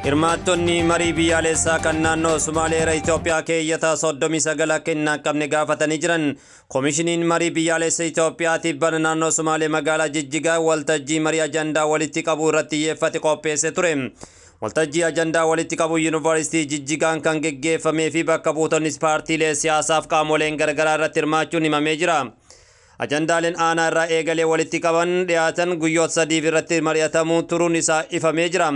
Hirmaattonni marii biyyaalessaa kan naannoo Somaaleera Itoophiyaa keeyyata 39 kennaa qabne gaafatanii jiran. Koomishiniin marii biyyaalessaa Itoophiyaatiif bana naannoo Somaalee magaalaa Jijjigaa waltajjii marii ajandaa walitti qabuu irratti xiyyeeffate qopheessee ture. Waltajjii ajandaa walitti qabuu Yuunivarsiitii Jijjigaan kan geggeeffamee fi bakka buutonni paartiilee siyaasaaf qaamoleen garagaraa irratti hirmaachuun himamee jira. Ajandaaleen aanaa irraa eegalee walitti qaban dhiyaatan guyyoota 3 irratti mari'atamuu turuun isaa ifamee jira.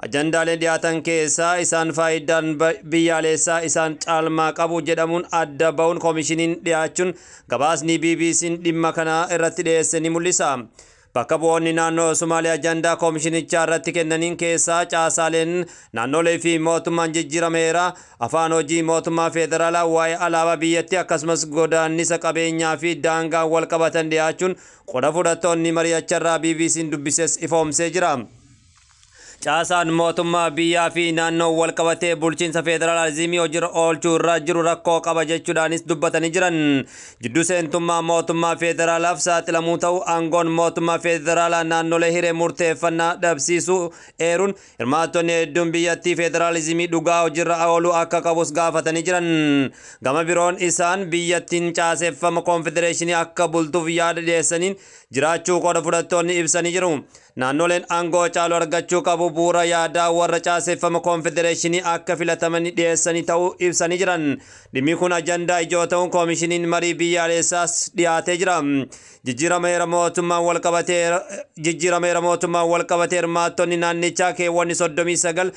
Ajandaaleen dhiyaatan keessaa isaan faayidaan biyyaalessaa isaan caalmaa qabu jedhamuun adda ba'uun koomishiniin dhiyaachuun gabaasni BBC'n dhimma kana irratti dhiyeesse ni mul'isa. Bakka bu'oonni naannoo Somaalee ajandaa koomishinichaa irratti kennaniin keessaa caasaaleen naannolee fi mootummaan jijjiirameera, afaan hojii mootummaa federaalaa, waa'ee alaabaa biyyattii akkasumas godaannisa qabeenyaa fi daangaa wal qabatan dhiyaachuun qooda fudhattoonni mari'acharraa BBC'n dubbises ifoomsee jira. Caasaan mootummaa biyyaa fi naannoo wal qabatee bulchiinsa federaalizimii hojiirra oolchuu irra jiru rakkoo qaba jechuudhaanis dubbatanii jiran. Jidduu seentummaa mootummaa federaalaaf saaxilamuu ta'uu aangoon mootummaa federaalaa naannolee hiree murteeffannaa dhabsiisuu eeruun hirmaattonni hedduun biyyattii federaalizimii dhugaa hojiirra ooluu akka qabus gaafatanii jiran. Gama biroon isaan biyyattiin caaseeffama konfedereeshinii akka bultuuf yaada dhiyeessaniin jiraachuu qooda fudhattoonni ibsanii jiru. Naannoleen aangoo caalu argachuu qabu bu'uura yaadaa warra caaseeffama konfedereeshinii akka filatamanii dhiyeessanii ta'uu ibsanii jiran. Dhimmi kun ajandaa ijoo ta'uun koomishiniin marii biyyaalessaas dhiyaatee jira. Jijjiirameera mootummaan wal qabatee hirmaattonni naannichaa keewwanni 39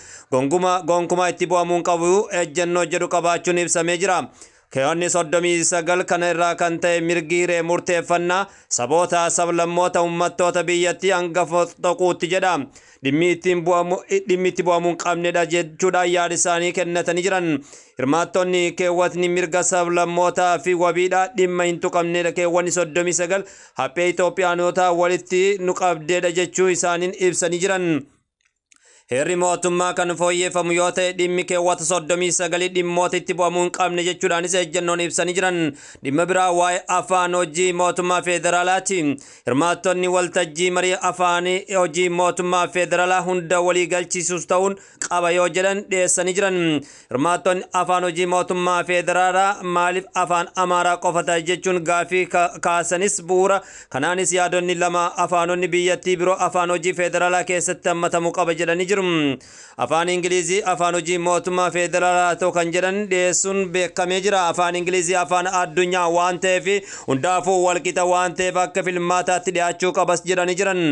gonkumaa itti bu'amuun qabu ejjennoo jedhu qabaachuun ibsamee jira. Keewwanni 39 kana irraa kan ta'e mirgi hiree murteeffannaa saboota sablammoota uummattoota biyyattii hangafoota tokkotti jedha. Dhimmi itti bu'amuun qabnedha jechuudhaan yaada isaanii kennatanii jiran. Hirmaattonni keewwatni mirga sablammootaa fi wabiidha dhimma hin tuqamnedha. Keewwanni 39 haphee Itoophiyaanotaa walitti nu qabdeedha jechuu isaaniin ibsanii jiran. Heerri mootummaa kan fooyyeffamu yoo ta'e dhimmi keewwata 39 dhimmoota itti bu'amuu hin qabne jechuudhaanis ejjennoon ibsanii jiran. Dhimma biraa waa'ee afaan hojii mootummaa federaalaati. Hirmaattonni waltajjii marii afaan hojii mootummaa federaalaa hunda walii galchisuus ta'uun qaba yoo jedhan dhiyeessanii jiran. Hirmaattonni afaan hojii mootummaa federaalaa maaliif afaan Amaaraa qofa ta'a jechuun gaafii kaasanis bu'uura kanaanis yaadonni lama afaanonni biyyattii biroo afaan hojii federaalaa keessatti hammatamuu qaba jedhanii jiru. Afaan Ingilizii afaan hojii mootummaa federaalaa ta'uu kan jedhan dhiyeessuun beekamee jira. Afaan Ingilizii afaan addunyaa waan ta'eef hundaafuu walqixa waan ta'eef akka filmaataatti dhiyaachuu qabas jedhanii jiran.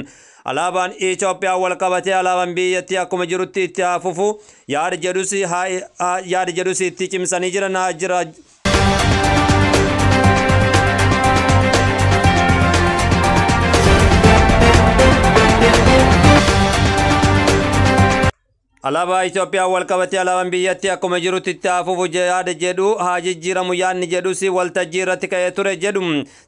Alaabaan Itoophiyaa wal qabatee alaabaan biyyattii akkuma jirutti itti hafuufu yaada jedhus itti cimsanii jiran. Alaabaa Itoophiyaa wal qabatee alaabaan biyyattii akkuma jirutti itti hafuufu yaada jedhu haa jijjiiramu yaadni jedhus waltajjii irratti ka'ee ture jedhu.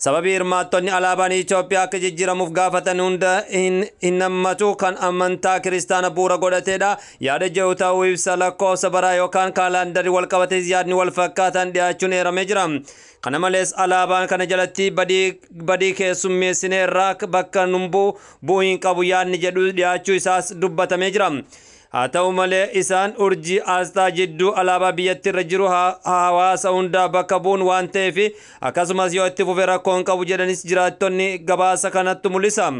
Sababii hirmaattonni alaabaan Itoophiyaa akka jijjiiramuuf gaafatan hunda hin hammatu kan amantaa kiristaana bu'uura godhatedha. Yaada jedhu ta'uu ibsa. Lakkoofsa baraa yookaan kaalaandarii wal qabatee yaadni wal fakkaatan dhiyaachuun eeramee jira. Kana malees alaabaan kana jalatti badii keessummeessinee irraa bakka bu'uu hin qabu yaadni jedhu dhiyaachuu isaas dubbatamee jira. Haa ta'u malee isaan urjii asxaa jidduu alaabaa biyyattii irra jiru hawaasa hundaa bakka bu'uun waan ta'eef akkasumas yoo itti fufe rakkoo hin qabu jedhanis jiraattonni gabaasa kanatti mul'isa.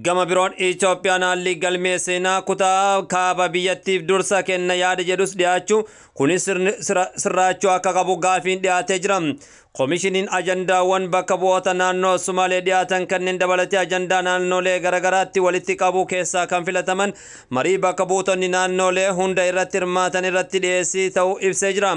Gama biroon Itoophiyaan haalli galmee seenaa kutaa kaaba biyyattiif dursa kenna yaada jedhus dhiyaachuu kunis sirraachuu akka qabu gaafiin dhiyaatee jira. Koomishiniin ajandaawwan bakka bu'oota naannoo Somaalee dhiyaatan kanneen dabalatee ajandaa naannolee garagaraatti walitti qabuu keessaa kan filataman marii bakka buutonni naannolee hunda irratti hirmaatan irratti dhiyeessii ta'uu ibsee jira.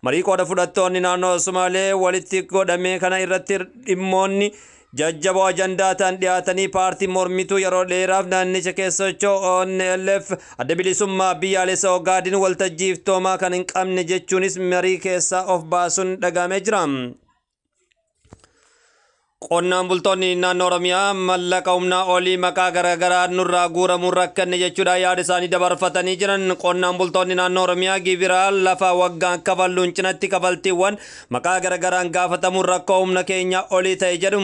Marii qooda fudhattoonni naannoo Somaalee walitti godhame kana irratti dhimmoonni jajjaboo ajandaa ta'an dhiyaatanii paartii mormituu yeroo dheeraaf naannicha keessa socho'u ONLF adda bilisummaa biyyaalessa Ogaadin waltajjii iftoomaa kan hin qabne jechuunis marii keessaa of baasuun dhagahamee jira. Qonnaan bultoonni naannoo Oromiyaa mallaqa humnaa olii maqaa garaagaraa nurraa guuramuun rakkanne jechuudha yaada isaanii dabarfatanii jiran. Qonnaan bultoonni naannoo Oromiyaa gibiraa lafa waggaan kafalluun cinatti kafaltiiwwan maqaa garaagaraan gaafatamuun rakkoo humna keenya olii ta'e jedhu.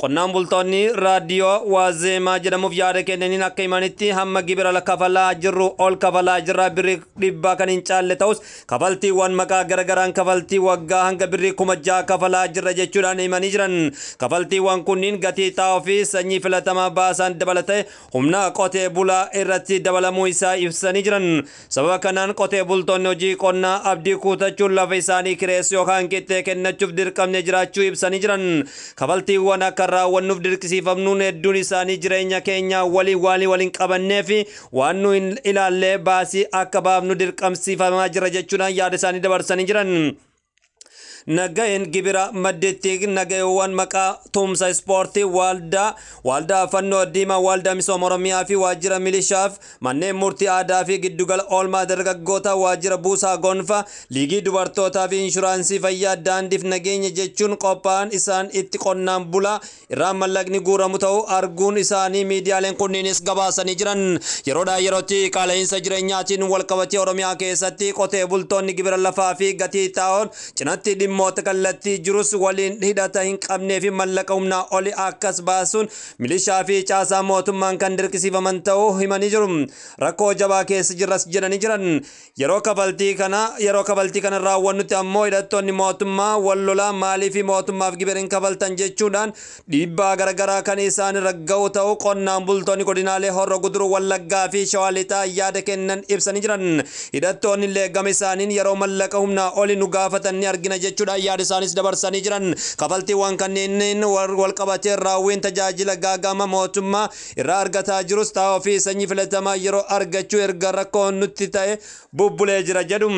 Qonnaan bultoonni raadiyoo Waazeemaa jedhamuuf yaada kennaniin akka himanitti hamma gibira kafalaa jirru ol kafalaa jirra birrii 100 kan hin caalle ta'us kafaltiiwwan maqaa garaagaraan kafaltii waggaa hanga birrii 6,000 kafalaa jirra jechuudhaan himanii jiran. Kafaltiiwwan kunniin gatii xaa'oo fi sanyii filatamaa baasan dabalatee humna qotee bulaa irratti dabalamuu isaa ibsanii jiran. Sababa kanaan qotee bultoonni hojii qonnaa abdii kuutachuun lafa isaanii kireessu yookaan qixxee kennachuuf dirqamne jiraachuu ibsanii jiran. Kafaltiiwwan akka raawwannuuf dirqisiifamnuun hedduun isaanii jireenya keenya waliin qabannee fi waan nu ilaallee baasii akka baafnu dirqamsiifamaa jira jechuudhaan yaada isaanii dabarsanii jiran. Nagayeen gibira maddeetti nagayeewwan maqaa tumsa ispoortii waldaa fannoo diimaa waldaa misooma Oromiyaa fi waajjira milishaaf manneen murtii aadaa fi giddugala oolmaa dargaggoota waajjira buusaa gonfa liigii dubartootaa fi inshuraansii fayyaa daandiif nageenya jechuun qophaa'an isaan itti qonnaan bulaa irraa mallaqni guuramu ta'uu arguun isaanii miidiyaaleen kunniinis gabaasanii jiran. Yeroodhaa yerootti qaala'insa jireenyaatiin walqabatee Oromiyaa keessatti qotee bultoonni gibira lafaa fi gatii xaa'oon cinatti dhimmoota kallattii jirus waliin hidhata hin qabnee fi mallaqa humnaa oli akkas baasuun milishaa fi caasaa mootummaan kan dirqisiifaman ta'uu himanii jiru. Rakkoo jabaa keessa jirras jedhanii jiran. Yeroo kafaltii kana raawwannutti ammoo hidhattoonni mootummaa wal lolaa maalii fi mootummaaf gibira hin kafaltan jechuudhaan dhiibbaa garaagaraa kan isaan irra ga'u ta'uu qonnaan bultoonni godinaalee Horroo Guduruu Wallaggaa fi Shawaa Lixaa yaada kennan ibsanii jiran. Hidhattoonni illee gama isaaniin yeroo mallaqa humnaa oli nu gaafatan ni argina jechuudha yaada isaanis dabarsanii jiran. Kafaltiiwwan kanneen wal qabatee raawwiin tajaajila gaagama mootummaa irraa argataa jirus xaa'oo fi sanyii filatamaa yeroo argachuu erga rakkoon nutti ta'e bubbulee jira jedhu.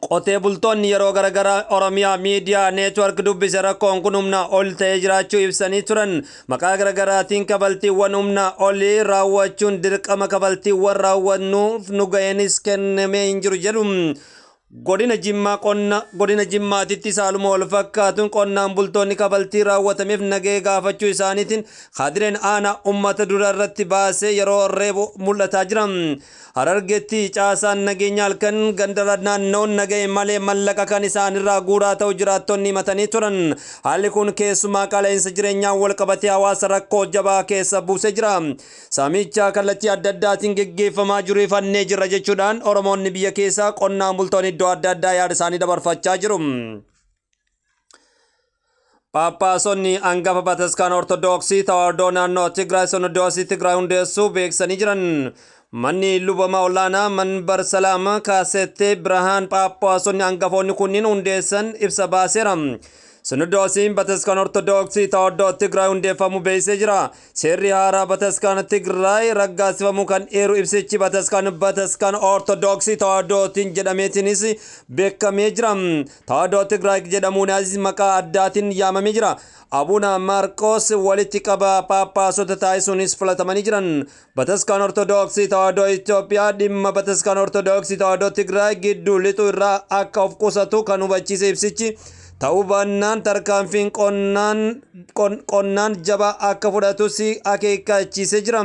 Qotee bultoonni yeroo garaagaraa Oromiyaa miidiyaa neetwork dubbise rakkoon kun humnaa ol ta'ee jiraachuu ibsanii turan. Maqaa garaagaraatiin kafaltiiwwan humnaa olii raawwachuun dirqama kafaltiiwwan raawwannuuf nu ga'eenis kennamee hin jiru jedhu. Godina Jimmaatitti saaluma wal fakkaatuun qonnaan bultoonni kafaltii raawwatameef nagee gaafachuu isaaniitiin Hadireen aanaa uummata dura irratti baasee yeroo reebu mul'ataa jira. Harargeetti caasaan nageenya halkan gandara naannoon nagee malee mallaqa kan isaanirraa guuraa ta'u jiraattonni himatanii turan. Haalli kun keessumaa qaala'insa jireenyaan wal qabatee hawaasa rakkoo jabaa keessa buusee jira. Saamicha kallattii adda addaatiin geggeeffamaa jiru ifannee jirra jechuudhaan Oromoonni biyya keessaa qonnaan bultoonni iddoo adda addaa yaada isaanii dabarfachaa jiru. Paappaasonni hangafa Bataskaana Ortodoksii Tawaahidoo naannoo Tigraay Sonodoosii Tigraay hundeessuu beeksanii jiran. Manni lubama olaanaa Manbar Salaam Kaasettee Birhaan Paappaasonni hangafoonni kunniin hundeessan ibsa baaseera. Sonodoosiin Bataskaana Ortodoksii Tawaahidoo Tigraay hundeeffamuu beeksisee jira. Seerri haaraa Bataskaana Tigraay raggaasifamu kan eeru ibsichi Bataskaana Ortodoksii Tawaahidootiin jedhameetiinis beekamee jira. Tawaahidoo Tigraay jedhamuunis maqaa addaatiin yaamamee jira. Abuna Marqos walitti qaba paappaasota taasisuunis filatamanii jiran. Bataskaana Ortodoksii Tawaahidoo Itoophiyaa dhimma Bataskaana Ortodoksii Tawaahidoo Tigraay gidduu lixu irraa akka of qusatu kan hubachiise ibsichi. Ta'uu baannaan tarkaanfiin qonnaan jabaa akka fudhatus akeekkachiisee jira.